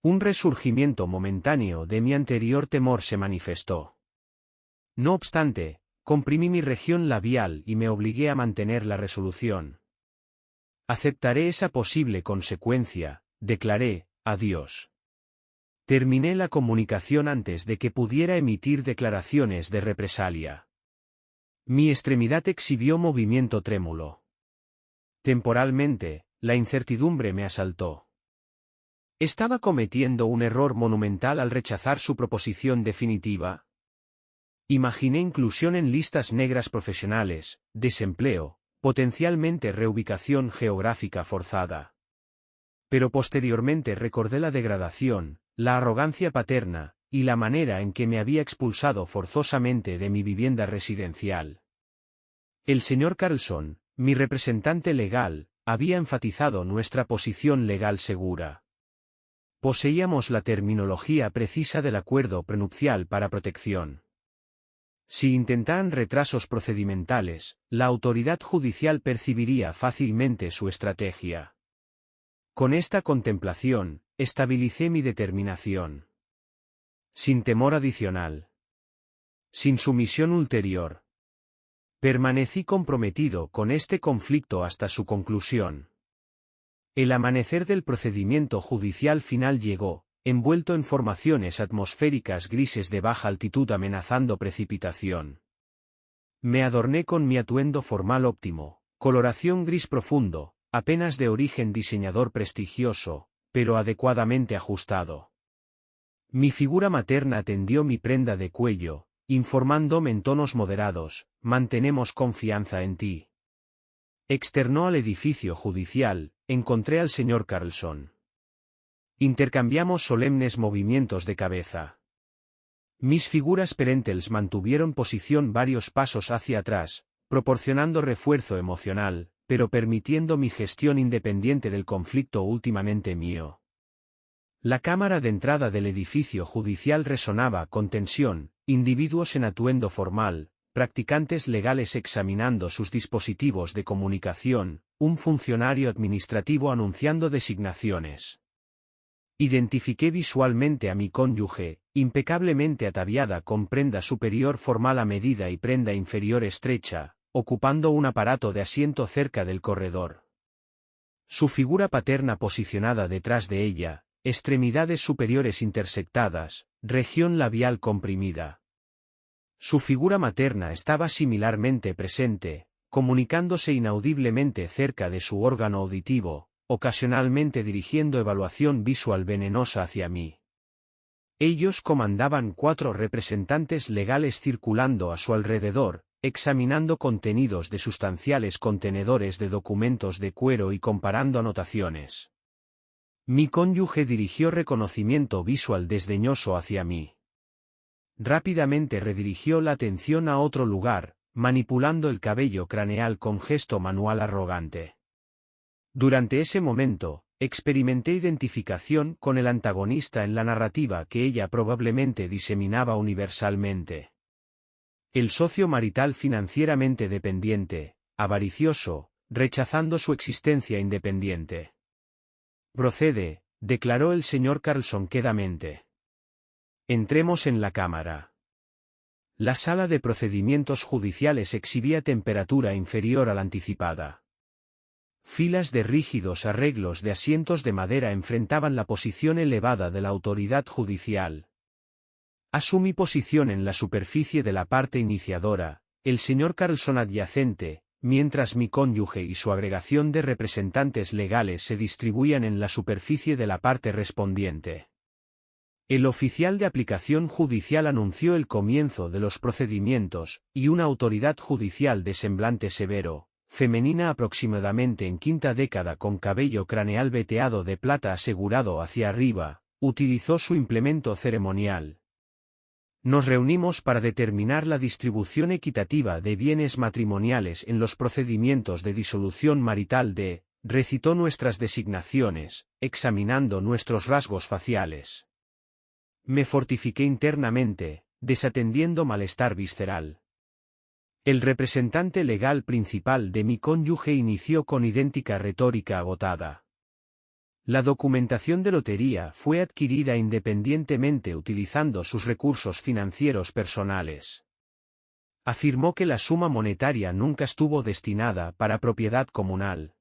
Un resurgimiento momentáneo de mi anterior temor se manifestó. No obstante, comprimí mi región labial y me obligué a mantener la resolución. Aceptaré esa posible consecuencia, declaré, adiós. Terminé la comunicación antes de que pudiera emitir declaraciones de represalia. Mi extremidad exhibió movimiento trémulo. Temporalmente, la incertidumbre me asaltó. ¿Estaba cometiendo un error monumental al rechazar su proposición definitiva? Imaginé inclusión en listas negras profesionales, desempleo, potencialmente reubicación geográfica forzada. Pero posteriormente recordé la degradación, la arrogancia paterna, y la manera en que me había expulsado forzosamente de mi vivienda residencial. El señor Carlson, mi representante legal, había enfatizado nuestra posición legal segura. Poseíamos la terminología precisa del acuerdo prenupcial para protección. Si intentaran retrasos procedimentales, la autoridad judicial percibiría fácilmente su estrategia. Con esta contemplación, estabilicé mi determinación. Sin temor adicional. Sin sumisión ulterior. Permanecí comprometido con este conflicto hasta su conclusión. El amanecer del procedimiento judicial final llegó, envuelto en formaciones atmosféricas grises de baja altitud amenazando precipitación. Me adorné con mi atuendo formal óptimo, coloración gris profundo, apenas de origen diseñador prestigioso, pero adecuadamente ajustado. Mi figura materna tendió mi prenda de cuello, informándome en tonos moderados, mantenemos confianza en ti. Externó al edificio judicial, encontré al señor Carlson. Intercambiamos solemnes movimientos de cabeza. Mis figuras perentels mantuvieron posición varios pasos hacia atrás, proporcionando refuerzo emocional, pero permitiendo mi gestión independiente del conflicto últimamente mío. La cámara de entrada del edificio judicial resonaba con tensión, individuos en atuendo formal, practicantes legales examinando sus dispositivos de comunicación, un funcionario administrativo anunciando designaciones. Identifiqué visualmente a mi cónyuge, impecablemente ataviada con prenda superior formal a medida y prenda inferior estrecha, ocupando un aparato de asiento cerca del corredor. Su figura paterna posicionada detrás de ella, extremidades superiores intersectadas, región labial comprimida. Su figura materna estaba similarmente presente, comunicándose inaudiblemente cerca de su órgano auditivo, ocasionalmente dirigiendo evaluación visual venenosa hacia mí. Ellos comandaban 4 representantes legales circulando a su alrededor, examinando contenidos de sustanciales contenedores de documentos de cuero y comparando anotaciones. Mi cónyuge dirigió reconocimiento visual desdeñoso hacia mí. Rápidamente redirigió la atención a otro lugar, manipulando el cabello craneal con gesto manual arrogante. Durante ese momento, experimenté identificación con el antagonista en la narrativa que ella probablemente diseminaba universalmente. El socio marital financieramente dependiente, avaricioso, rechazando su existencia independiente. Procede, declaró el señor Carlson quedamente. Entremos en la cámara. La sala de procedimientos judiciales exhibía temperatura inferior a la anticipada. Filas de rígidos arreglos de asientos de madera enfrentaban la posición elevada de la autoridad judicial. Asumí posición en la superficie de la parte iniciadora, el señor Carlson adyacente, mientras mi cónyuge y su agregación de representantes legales se distribuían en la superficie de la parte respondiente. El oficial de aplicación judicial anunció el comienzo de los procedimientos, y una autoridad judicial de semblante severo, femenina aproximadamente en quinta década con cabello craneal veteado de plata asegurado hacia arriba, utilizó su implemento ceremonial. Nos reunimos para determinar la distribución equitativa de bienes matrimoniales en los procedimientos de disolución marital recitó nuestras designaciones, examinando nuestros rasgos faciales. Me fortifiqué internamente, desatendiendo malestar visceral. El representante legal principal de mi cónyuge inició con idéntica retórica agotada. La documentación de lotería fue adquirida independientemente utilizando sus recursos financieros personales. Afirmó que la suma monetaria nunca estuvo destinada para propiedad comunal.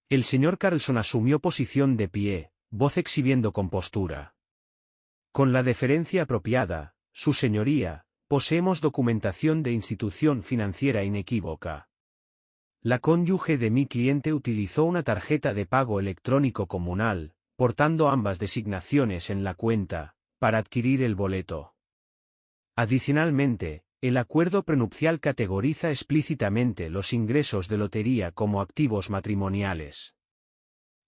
El señor Carlson asumió posición de pie, voz exhibiendo compostura. Con la deferencia apropiada, su señoría, poseemos documentación de institución financiera inequívoca. La cónyuge de mi cliente utilizó una tarjeta de pago electrónico comunal, portando ambas designaciones en la cuenta, para adquirir el boleto. Adicionalmente, el acuerdo prenupcial categoriza explícitamente los ingresos de lotería como activos matrimoniales.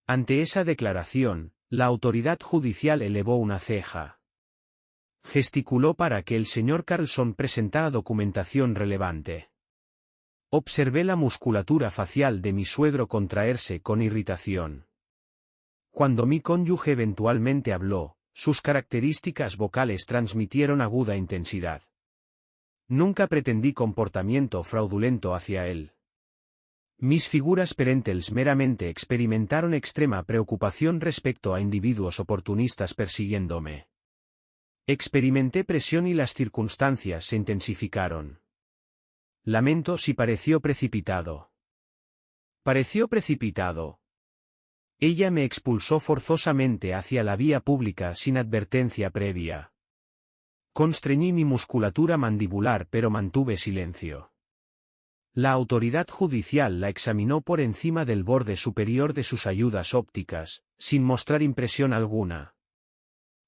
Ante esa declaración, la autoridad judicial elevó una ceja. Gesticuló para que el señor Carlson presentara documentación relevante. Observé la musculatura facial de mi suegro contraerse con irritación. Cuando mi cónyuge eventualmente habló, sus características vocales transmitieron aguda intensidad. Nunca pretendí comportamiento fraudulento hacia él. Mis figuras parentales meramente experimentaron extrema preocupación respecto a individuos oportunistas persiguiéndome. Experimenté presión y las circunstancias se intensificaron. Lamento si pareció precipitado. Pareció precipitado. Ella me expulsó forzosamente hacia la vía pública sin advertencia previa. Constreñí mi musculatura mandibular pero mantuve silencio. La autoridad judicial la examinó por encima del borde superior de sus ayudas ópticas, sin mostrar impresión alguna.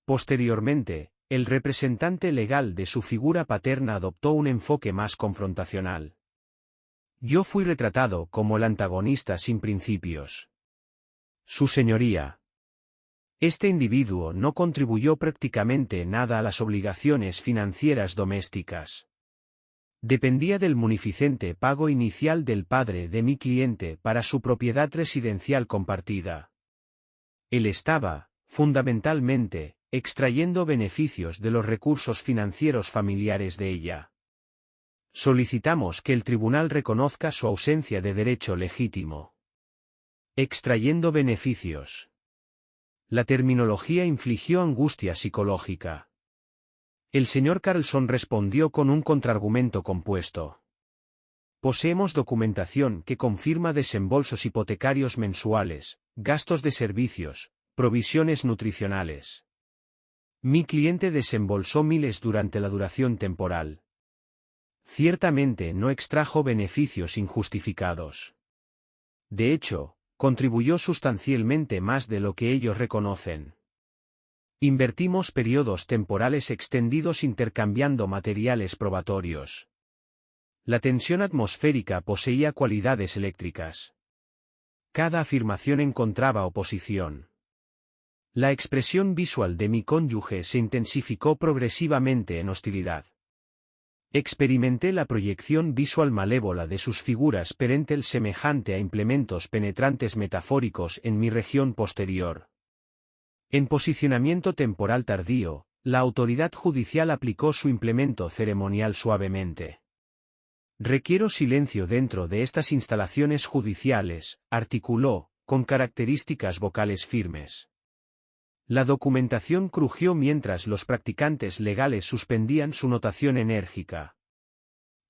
Posteriormente, el representante legal de su figura paterna adoptó un enfoque más confrontacional. Yo fui retratado como el antagonista sin principios. Su señoría. Este individuo no contribuyó prácticamente nada a las obligaciones financieras domésticas. Dependía del munificente pago inicial del padre de mi cliente para su propiedad residencial compartida. Él estaba, fundamentalmente, extrayendo beneficios de los recursos financieros familiares de ella. Solicitamos que el tribunal reconozca su ausencia de derecho legítimo. Extrayendo beneficios. La terminología infligió angustia psicológica. El señor Carlson respondió con un contraargumento compuesto. Poseemos documentación que confirma desembolsos hipotecarios mensuales, gastos de servicios, provisiones nutricionales. Mi cliente desembolsó miles durante la duración temporal. Ciertamente no extrajo beneficios injustificados. De hecho, contribuyó sustancialmente más de lo que ellos reconocen. Invertimos periodos temporales extendidos intercambiando materiales probatorios. La tensión atmosférica poseía cualidades eléctricas. Cada afirmación encontraba oposición. La expresión visual de mi cónyuge se intensificó progresivamente en hostilidad. Experimenté la proyección visual malévola de sus figuras parentales semejante a implementos penetrantes metafóricos en mi región posterior. En posicionamiento temporal tardío, la autoridad judicial aplicó su implemento ceremonial suavemente. Requiero silencio dentro de estas instalaciones judiciales, articuló, con características vocales firmes. La documentación crujió mientras los practicantes legales suspendían su notación enérgica.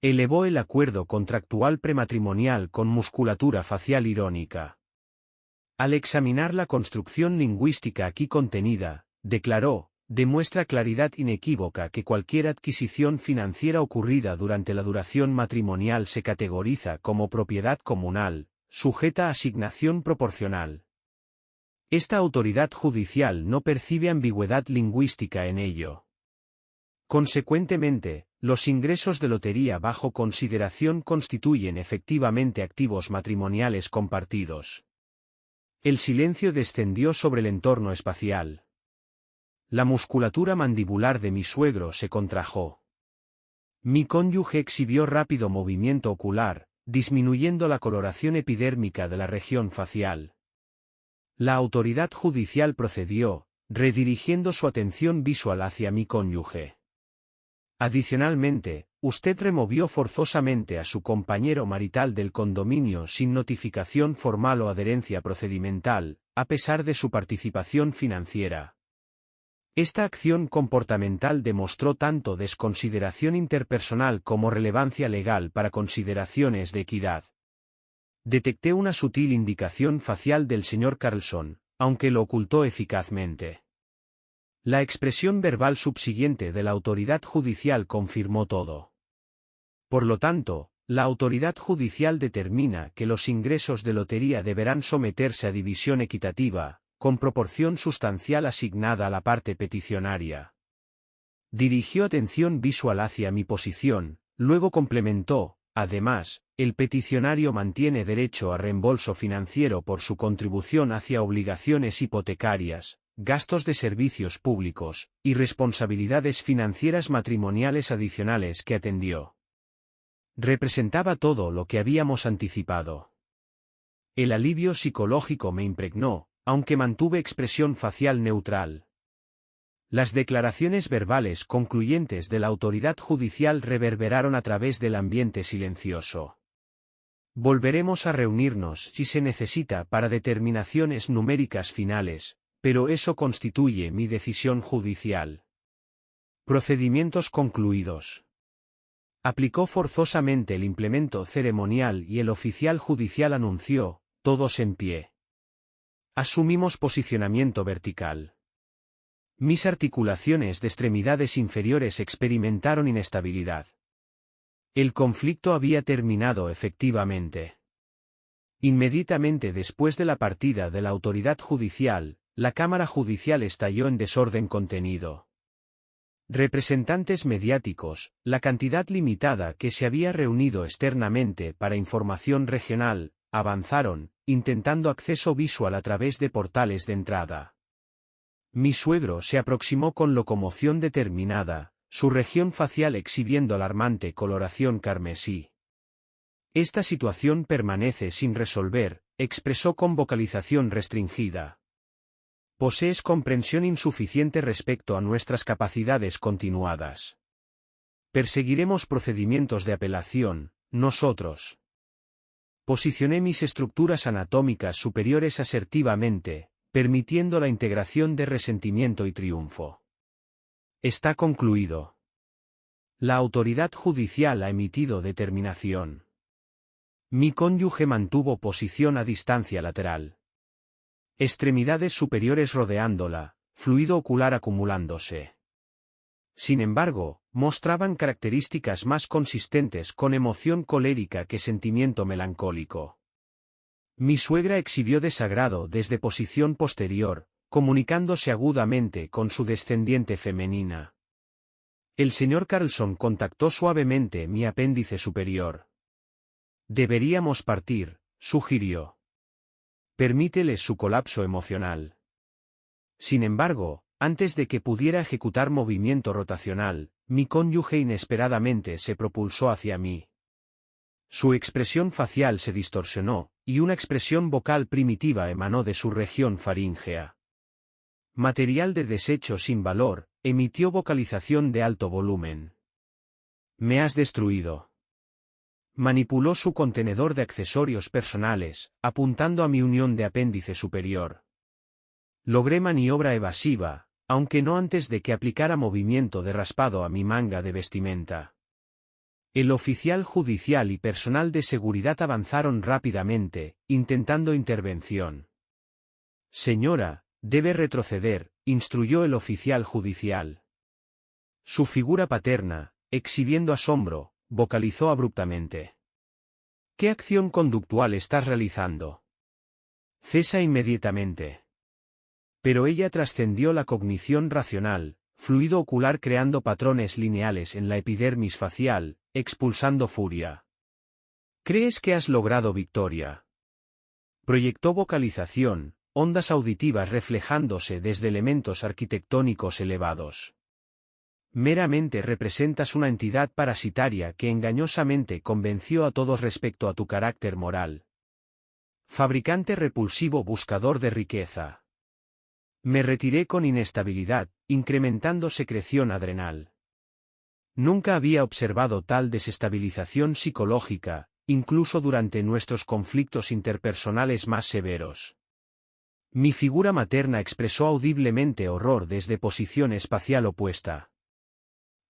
Elevó el acuerdo contractual prematrimonial con musculatura facial irónica. Al examinar la construcción lingüística aquí contenida, declaró, demuestra claridad inequívoca que cualquier adquisición financiera ocurrida durante la duración matrimonial se categoriza como propiedad comunal, sujeta a asignación proporcional. Esta autoridad judicial no percibe ambigüedad lingüística en ello. Consecuentemente, los ingresos de lotería bajo consideración constituyen efectivamente activos matrimoniales compartidos. El silencio descendió sobre el entorno espacial. La musculatura mandibular de mi suegro se contrajo. Mi cónyuge exhibió rápido movimiento ocular, disminuyendo la coloración epidérmica de la región facial. La autoridad judicial procedió, redirigiendo su atención visual hacia mi cónyuge. Adicionalmente, usted removió forzosamente a su compañero marital del condominio sin notificación formal o adherencia procedimental, a pesar de su participación financiera. Esta acción comportamental demostró tanto desconsideración interpersonal como relevancia legal para consideraciones de equidad. Detecté una sutil indicación facial del señor Carlson, aunque lo ocultó eficazmente. La expresión verbal subsiguiente de la autoridad judicial confirmó todo. Por lo tanto, la autoridad judicial determina que los ingresos de lotería deberán someterse a división equitativa, con proporción sustancial asignada a la parte peticionaria. Dirigió atención visual hacia mi posición, luego complementó, además, el peticionario mantiene derecho a reembolso financiero por su contribución hacia obligaciones hipotecarias, gastos de servicios públicos, y responsabilidades financieras matrimoniales adicionales que atendió. Representaba todo lo que habíamos anticipado. El alivio psicológico me impregnó, aunque mantuve expresión facial neutral. Las declaraciones verbales concluyentes de la autoridad judicial reverberaron a través del ambiente silencioso. Volveremos a reunirnos si se necesita para determinaciones numéricas finales, pero eso constituye mi decisión judicial. Procedimientos concluidos. Aplicó forzosamente el implemento ceremonial y el oficial judicial anunció, todos en pie. Asumimos posicionamiento vertical. Mis articulaciones de extremidades inferiores experimentaron inestabilidad. El conflicto había terminado efectivamente. Inmediatamente después de la partida de la autoridad judicial, la Cámara Judicial estalló en desorden contenido. Representantes mediáticos, la cantidad limitada que se había reunido externamente para información regional, avanzaron, intentando acceso visual a través de portales de entrada. Mi suegro se aproximó con locomoción determinada, su región facial exhibiendo alarmante coloración carmesí. Esta situación permanece sin resolver, expresó con vocalización restringida. Posees comprensión insuficiente respecto a nuestras capacidades continuadas. Perseguiremos procedimientos de apelación, nosotros. Posicioné mis estructuras anatómicas superiores asertivamente, permitiendo la integración de resentimiento y triunfo. Está concluido. La autoridad judicial ha emitido determinación. Mi cónyuge mantuvo posición a distancia lateral. Extremidades superiores rodeándola, fluido ocular acumulándose. Sin embargo, mostraban características más consistentes con emoción colérica que sentimiento melancólico. Mi suegra exhibió desagrado desde posición posterior, comunicándose agudamente con su descendiente femenina. El señor Carlson contactó suavemente mi apéndice superior. Deberíamos partir, sugirió. Permíteles su colapso emocional. Sin embargo, antes de que pudiera ejecutar movimiento rotacional, mi cónyuge inesperadamente se propulsó hacia mí. Su expresión facial se distorsionó, y una expresión vocal primitiva emanó de su región faríngea. Material de desecho sin valor, emitió vocalización de alto volumen. Me has destruido. Manipuló su contenedor de accesorios personales, apuntando a mi unión de apéndice superior. Logré maniobra evasiva, aunque no antes de que aplicara movimiento de raspado a mi manga de vestimenta. El oficial judicial y personal de seguridad avanzaron rápidamente, intentando intervención. Señora, debe retroceder, instruyó el oficial judicial. Su figura paterna, exhibiendo asombro, vocalizó abruptamente. ¿Qué acción conductual estás realizando? Cesa inmediatamente. Pero ella trascendió la cognición racional, fluido ocular creando patrones lineales en la epidermis facial, expulsando furia. ¿Crees que has logrado victoria? Proyectó vocalización, ondas auditivas reflejándose desde elementos arquitectónicos elevados. Meramente representas una entidad parasitaria que engañosamente convenció a todos respecto a tu carácter moral. Fabricante repulsivo buscador de riqueza. Me retiré con inestabilidad, incrementando secreción adrenal. Nunca había observado tal desestabilización psicológica, incluso durante nuestros conflictos interpersonales más severos. Mi figura materna expresó audiblemente horror desde posición espacial opuesta.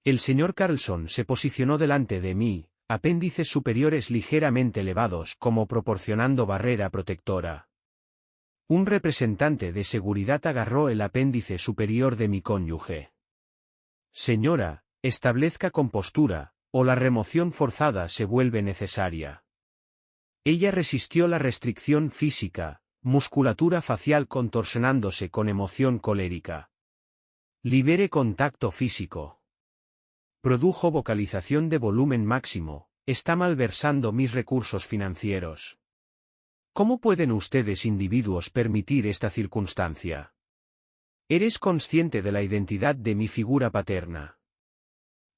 El señor Carlson se posicionó delante de mí, apéndices superiores ligeramente elevados como proporcionando barrera protectora. Un representante de seguridad agarró el apéndice superior de mi cónyuge. Señora, establezca compostura, o la remoción forzada se vuelve necesaria. Ella resistió la restricción física, musculatura facial contorsionándose con emoción colérica. Libere contacto físico. Produjo vocalización de volumen máximo, está malversando mis recursos financieros. ¿Cómo pueden ustedes individuos permitir esta circunstancia? ¿Eres consciente de la identidad de mi figura paterna?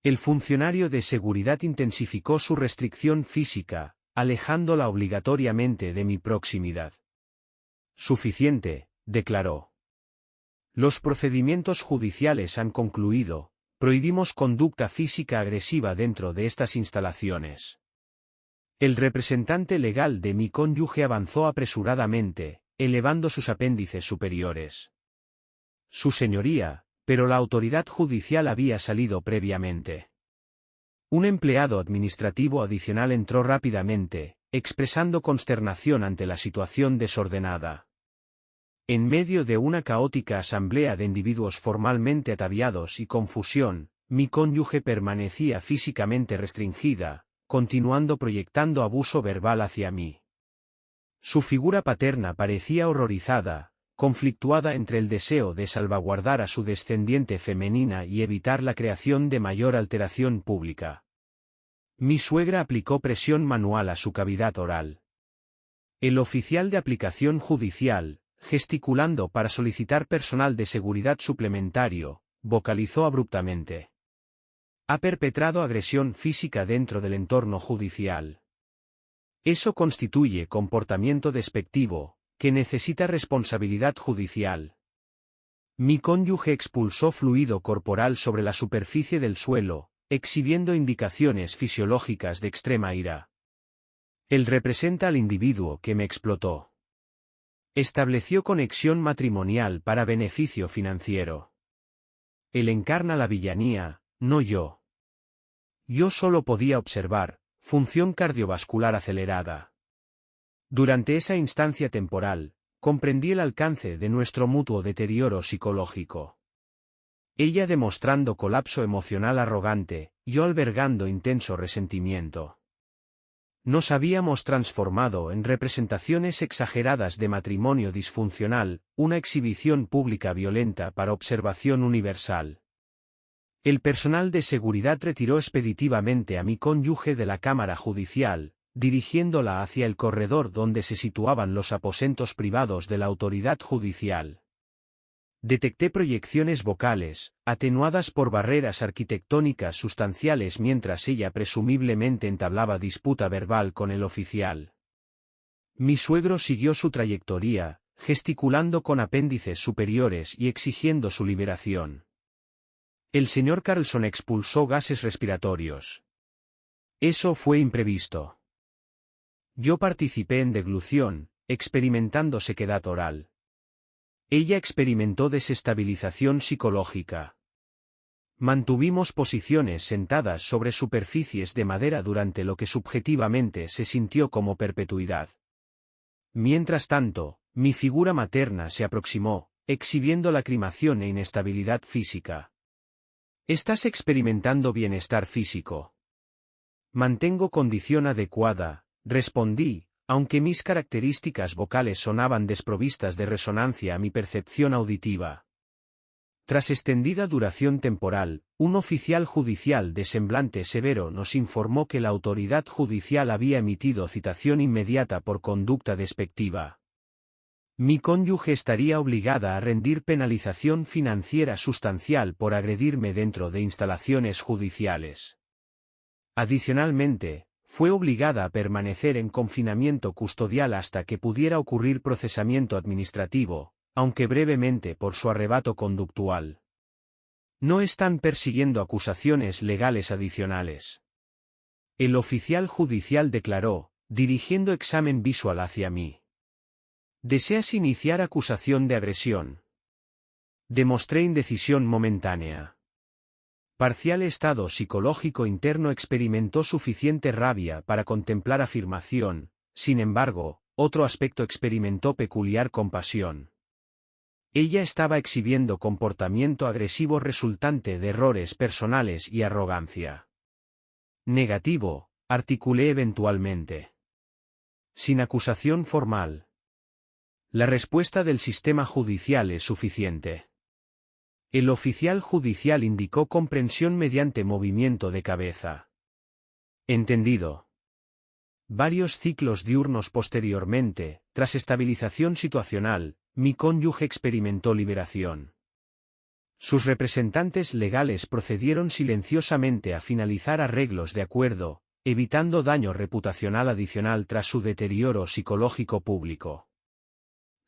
El funcionario de seguridad intensificó su restricción física, alejándola obligatoriamente de mi proximidad. Suficiente, declaró. Los procedimientos judiciales han concluido. Prohibimos conducta física agresiva dentro de estas instalaciones. El representante legal de mi cónyuge avanzó apresuradamente, elevando sus apéndices superiores. Su señoría, pero la autoridad judicial había salido previamente. Un empleado administrativo adicional entró rápidamente, expresando consternación ante la situación desordenada. En medio de una caótica asamblea de individuos formalmente ataviados y confusión, mi cónyuge permanecía físicamente restringida, continuando proyectando abuso verbal hacia mí. Su figura paterna parecía horrorizada, conflictuada entre el deseo de salvaguardar a su descendiente femenina y evitar la creación de mayor alteración pública. Mi suegra aplicó presión manual a su cavidad oral. El oficial de aplicación judicial, gesticulando para solicitar personal de seguridad suplementario, vocalizó abruptamente. Ha perpetrado agresión física dentro del entorno judicial. Eso constituye comportamiento despectivo, que necesita responsabilidad judicial. Mi cónyuge expulsó fluido corporal sobre la superficie del suelo, exhibiendo indicaciones fisiológicas de extrema ira. Él representa al individuo que me explotó. Estableció conexión matrimonial para beneficio financiero. Él encarna la villanía, no yo. Yo solo podía observar, función cardiovascular acelerada. Durante esa instancia temporal, comprendí el alcance de nuestro mutuo deterioro psicológico. Ella demostrando colapso emocional arrogante, yo albergando intenso resentimiento. Nos habíamos transformado en representaciones exageradas de matrimonio disfuncional, una exhibición pública violenta para observación universal. El personal de seguridad retiró expeditivamente a mi cónyuge de la cámara judicial, dirigiéndola hacia el corredor donde se situaban los aposentos privados de la autoridad judicial. Detecté proyecciones vocales, atenuadas por barreras arquitectónicas sustanciales mientras ella presumiblemente entablaba disputa verbal con el oficial. Mi suegro siguió su trayectoria, gesticulando con apéndices superiores y exigiendo su liberación. El señor Carlson expulsó gases respiratorios. Eso fue imprevisto. Yo participé en deglución, experimentando sequedad oral. Ella experimentó desestabilización psicológica. Mantuvimos posiciones sentadas sobre superficies de madera durante lo que subjetivamente se sintió como perpetuidad. Mientras tanto, mi figura materna se aproximó, exhibiendo lacrimación e inestabilidad física. ¿Estás experimentando bienestar físico? Mantengo condición adecuada, respondí, aunque mis características vocales sonaban desprovistas de resonancia a mi percepción auditiva. Tras extendida duración temporal, un oficial judicial de semblante severo nos informó que la autoridad judicial había emitido citación inmediata por conducta despectiva. Mi cónyuge estaría obligada a rendir penalización financiera sustancial por agredirme dentro de instalaciones judiciales. Adicionalmente, fue obligada a permanecer en confinamiento custodial hasta que pudiera ocurrir procesamiento administrativo, aunque brevemente por su arrebato conductual. No están persiguiendo acusaciones legales adicionales. El oficial judicial declaró, dirigiendo examen visual hacia mí. ¿Deseas iniciar acusación de agresión? Demostré indecisión momentánea. Parcial estado psicológico interno experimentó suficiente rabia para contemplar afirmación, sin embargo, otro aspecto experimentó peculiar compasión. Ella estaba exhibiendo comportamiento agresivo resultante de errores personales y arrogancia. Negativo, articulé eventualmente. Sin acusación formal. La respuesta del sistema judicial es suficiente. El oficial judicial indicó comprensión mediante movimiento de cabeza. Entendido. Varios ciclos diurnos posteriormente, tras estabilización situacional, mi cónyuge experimentó liberación. Sus representantes legales procedieron silenciosamente a finalizar arreglos de acuerdo, evitando daño reputacional adicional tras su deterioro psicológico público.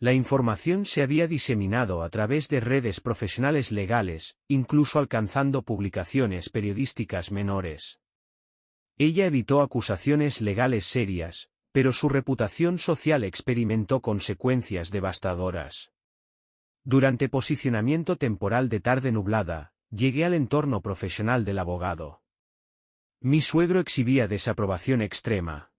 La información se había diseminado a través de redes profesionales legales, incluso alcanzando publicaciones periodísticas menores. Ella evitó acusaciones legales serias, pero su reputación social experimentó consecuencias devastadoras. Durante posicionamiento temporal de tarde nublada, llegué al entorno profesional del abogado. Mi suegro exhibía desaprobación extrema.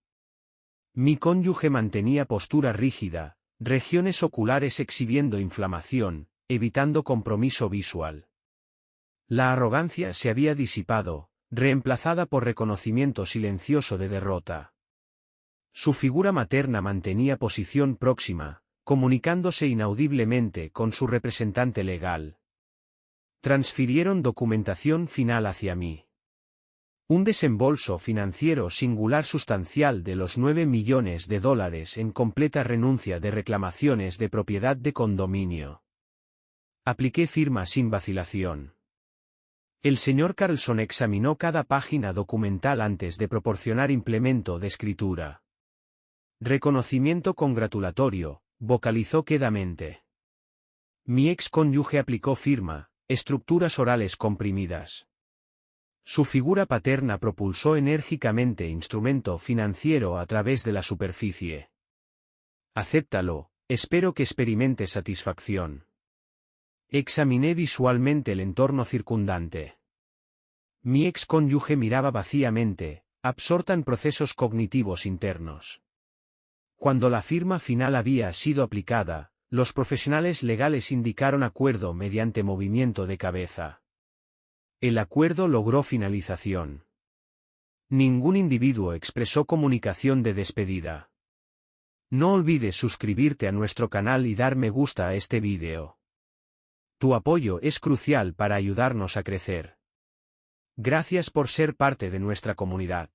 Mi cónyuge mantenía postura rígida, regiones oculares exhibiendo inflamación, evitando compromiso visual. La arrogancia se había disipado, reemplazada por reconocimiento silencioso de derrota. Su figura materna mantenía posición próxima, comunicándose inaudiblemente con su representante legal. Transfirieron documentación final hacia mí. Un desembolso financiero singular sustancial de los $9 millones en completa renuncia de reclamaciones de propiedad de condominio. Apliqué firma sin vacilación. El señor Carlson examinó cada página documental antes de proporcionar implemento de escritura. Reconocimiento congratulatorio, vocalizó quedamente. Mi ex cónyuge aplicó firma, estructuras orales comprimidas. Su figura paterna propulsó enérgicamente instrumento financiero a través de la superficie. Acéptalo, espero que experimente satisfacción. Examiné visualmente el entorno circundante. Mi ex cónyuge miraba vacíamente, absorta en procesos cognitivos internos. Cuando la firma final había sido aplicada, los profesionales legales indicaron acuerdo mediante movimiento de cabeza. El acuerdo logró finalización. Ningún individuo expresó comunicación de despedida. No olvides suscribirte a nuestro canal y dar me gusta a este vídeo. Tu apoyo es crucial para ayudarnos a crecer. Gracias por ser parte de nuestra comunidad.